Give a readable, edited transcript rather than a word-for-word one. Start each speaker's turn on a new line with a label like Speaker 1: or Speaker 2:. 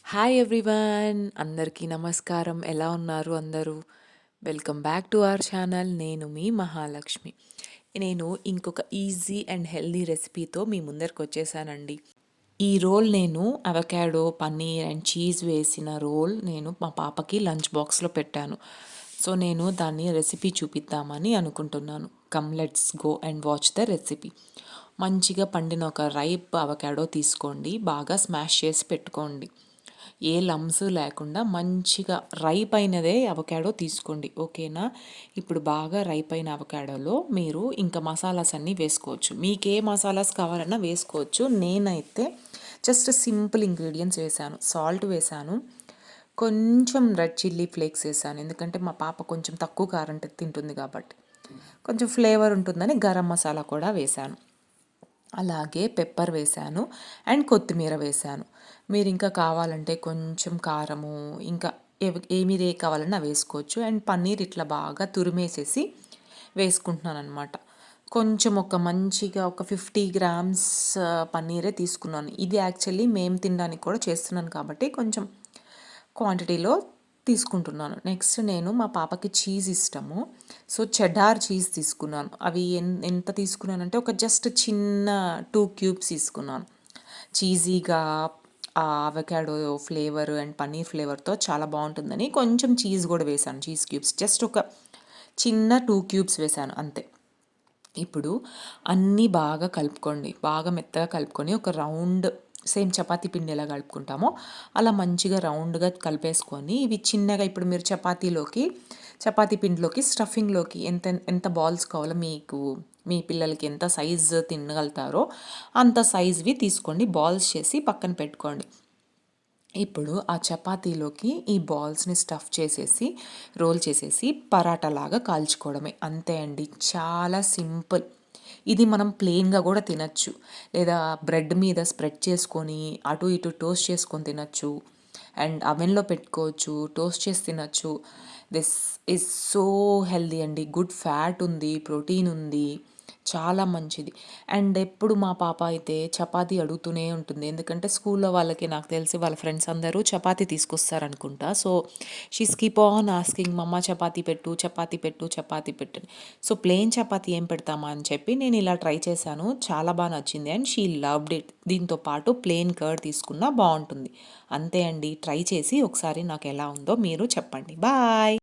Speaker 1: Hi everyone, అందరికీ నమస్కారం. ఎలా ఉన్నారు అందరూ? Welcome back to our channel. నేను మీ మహాలక్ష్మి. నేను ఇంకొక ఈజీ అండ్ హెల్దీ రెసిపీతో మీ ముందరికి వచ్చేసానండి. ఈ రోల్ నేను అవకాడో, పన్నీర్ అండ్ చీజ్ వేసిన రోల్ నేను మా పాపకి లంచ్ బాక్స్లో పెట్టాను. సో నేను దాన్ని రెసిపీ చూపిద్దామని అనుకుంటున్నాను. Come let's go and watch the recipe. మంచిగా పండిన ఒక రైప్ అవకాడో తీసుకోండి, బాగా స్మాష్ చేసి పెట్టుకోండి. ఏ లమ్స్ లేకుండా మంచిగా రైప్ అయినదే అవకాడో తీసుకోండి, ఓకేనా? ఇప్పుడు బాగా రైప్ అయిన అవకాడోలో మీరు ఇంకా మసాలాస్ అన్నీ వేసుకోవచ్చు. మీకు ఏ మసాలాస్ కావాలన్నా వేసుకోవచ్చు. నేనైతే జస్ట్ సింపుల్ ఇంగ్రీడియంట్స్ వేసాను. సాల్ట్ వేసాను, కొంచెం రెడ్ చిల్లీ ఫ్లేక్స్ వేసాను, ఎందుకంటే మా పాప కొంచెం తక్కువ కారం తింటుంది కాబట్టి కొంచెం ఫ్లేవర్ ఉంటుందని గరం మసాలా కూడా వేసాను. అలాగే పెప్పర్ వేసాను అండ్ కొత్తిమీర వేసాను. మీరు ఇంకా కావాలంటే కొంచెం కారము, ఇంకా ఏమి కావాలన్నా వేసుకోవచ్చు. అండ్ పన్నీర్ ఇట్లా బాగా తురిమేసేసి వేసుకుంటున్నాను అనమాట. కొంచెం మంచిగా ఒక 50 గ్రామ్స్ పన్నీరే తీసుకున్నాను. ఇది యాక్చువల్లీ మేము తినడానికి కూడా చేస్తున్నాను కాబట్టి కొంచెం క్వాంటిటీలో తీసుకుంటున్నాను. నెక్స్ట్ నేను మా పాపకి చీజ్ ఇష్టము, సో చెడార్ చీజ్ తీసుకున్నాను. అవి ఎంత తీసుకున్నానంటే ఒక జస్ట్ చిన్న 2 క్యూబ్స్ తీసుకున్నాను. చీజీగా ఆ అవకాడో ఫ్లేవర్ అండ్ పన్నీర్ ఫ్లేవర్తో చాలా బాగుంటుందని కొంచెం చీజ్ కూడా వేసాను. చీజ్ క్యూబ్స్ జస్ట్ ఒక చిన్న 2 క్యూబ్స్ వేసాను అంతే. ఇప్పుడు అన్నీ బాగా కలుపుకోండి, బాగా మెత్తగా కలుపుకొని ఒక రౌండ్, సేమ్ చపాతీ పిండి ఎలా కలుపుకుంటామో అలా మంచిగా రౌండ్గా కలిపేసుకొని ఇవి చిన్నగా, ఇప్పుడు మీరు చపాతీ పిండిలోకి స్టఫింగ్లోకి ఎంత ఎంత బాల్స్ కావాలో మీకు, మీ పిల్లలకి ఎంత సైజు తినగలుగుతారో అంత సైజ్వి తీసుకోండి, బాల్స్ చేసి పక్కన పెట్టుకోండి. ఇప్పుడు ఆ చపాతీలోకి ఈ బాల్స్ని స్టఫ్ చేసేసి రోల్ చేసేసి పరాటాలాగా కాల్చుకోవడమే, అంతే అండి. చాలా సింపుల్. ఇది మనం ప్లెయిన్గా కూడా తినచ్చు, లేదా బ్రెడ్ మీద స్ప్రెడ్ చేసుకొని అటు ఇటు టోస్ట్ చేసుకొని తినచ్చు, అండ్ అవెన్లో పెట్టుకోవచ్చు, టోస్ట్ చేసి తినచ్చు. దిస్ ఈజ్ సో హెల్దీ అండి. గుడ్ ఫ్యాట్ ఉంది, ప్రోటీన్ ఉంది, చాలా మంచిది. అండ్ ఎప్పుడు మా పాప అయితే చపాతీ అడుగుతూనే ఉంటుంది, ఎందుకంటే స్కూల్లో వాళ్ళకి, నాకు తెలిసి వాళ్ళ ఫ్రెండ్స్ అందరూ చపాతీ తీసుకొస్తారనుకుంటా. So she's keep on asking, మమ్మ చపాతీ పెట్టు, చపాతీ పెట్టు, చపాతీ పెట్టు. సో ప్లెయిన్ చపాతీ ఏం పెడతామా అని చెప్పి నేను ఇలా ట్రై చేశాను, చాలా బాగా నచ్చింది అండ్ షీ లవ్డ్ ఇట్. దీంతో పాటు ప్లెయిన్ కర్డ్ తీసుకున్నా బాగుంటుంది. అంతే అండి. ట్రై చేసి ఒకసారి నాకు ఎలా ఉందో మీరు చెప్పండి. బాయ్.